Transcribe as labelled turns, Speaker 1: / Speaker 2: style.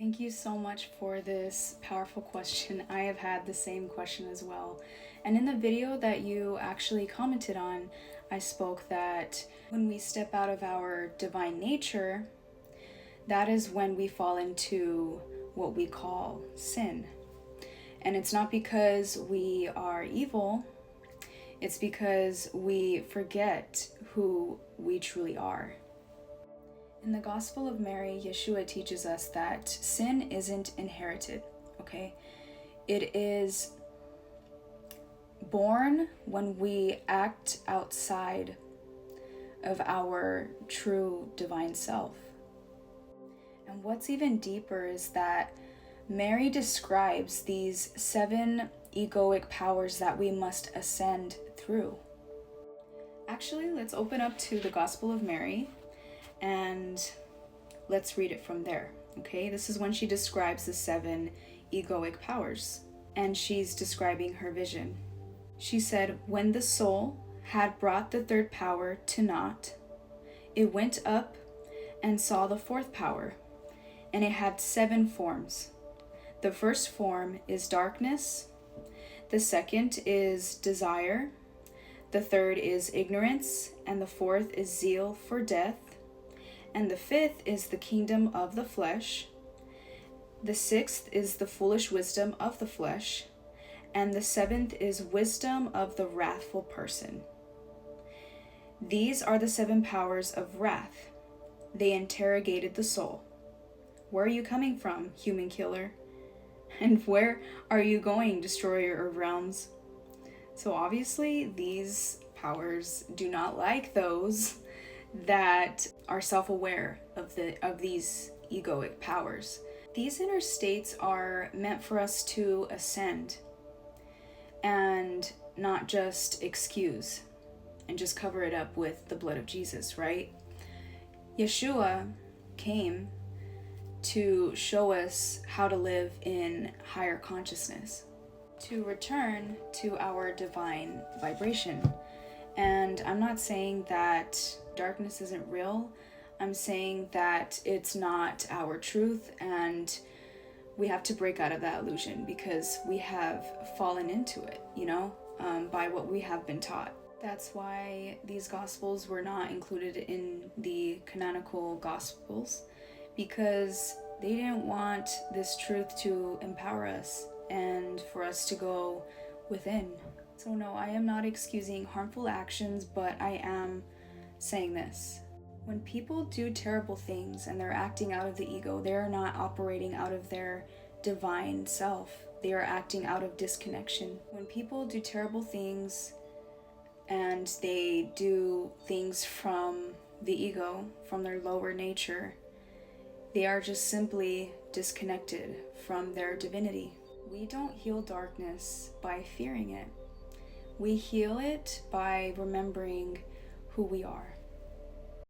Speaker 1: Thank you so much for this powerful question. I have had the same question as well. And in the video that you actually commented on, I spoke that when we step out of our divine nature, that is when we fall into what we call sin. And it's not because we are evil, it's because we forget who we truly are. In the Gospel of Mary, Yeshua teaches us that sin isn't inherited, okay? It is born when we act outside of our true divine self. And what's even deeper is that Mary describes these 7 egoic powers that we must ascend through. Actually, let's open up to the Gospel of Mary and let's read it from there, okay? This is when she describes the 7 egoic powers, and she's describing her vision. She said, "When the soul had brought the 3rd power to naught, it went up and saw the 4th power, and it had 7 forms. The first form is darkness, the second is desire, the third is ignorance, and the fourth is zeal for death, and the 5th is the kingdom of the flesh, the 6th is the foolish wisdom of the flesh, and the 7th is wisdom of the wrathful person. These are the 7 powers of wrath. They interrogated the soul. Where are you coming from, human killer? And where are you going, destroyer of realms?" So obviously these powers do not like those that are self-aware of these egoic powers. These inner states are meant for us to ascend and not just excuse and just cover it up with the blood of Jesus, right? Yeshua came to show us how to live in higher consciousness, to return to our divine vibration. And I'm not saying that darkness isn't real. I'm saying that it's not our truth, and we have to break out of that illusion because we have fallen into it, by what we have been taught. That's why these gospels were not included in the canonical gospels, because they didn't want this truth to empower us and for us to go within. So no, I am not excusing harmful actions, but I am saying this. When people do terrible things and they're acting out of the ego, they're not operating out of their divine self. They are acting out of disconnection. When people do terrible things and they do things from the ego, from their lower nature, they are just simply disconnected from their divinity. We don't heal darkness by fearing it. We heal it by remembering who we are.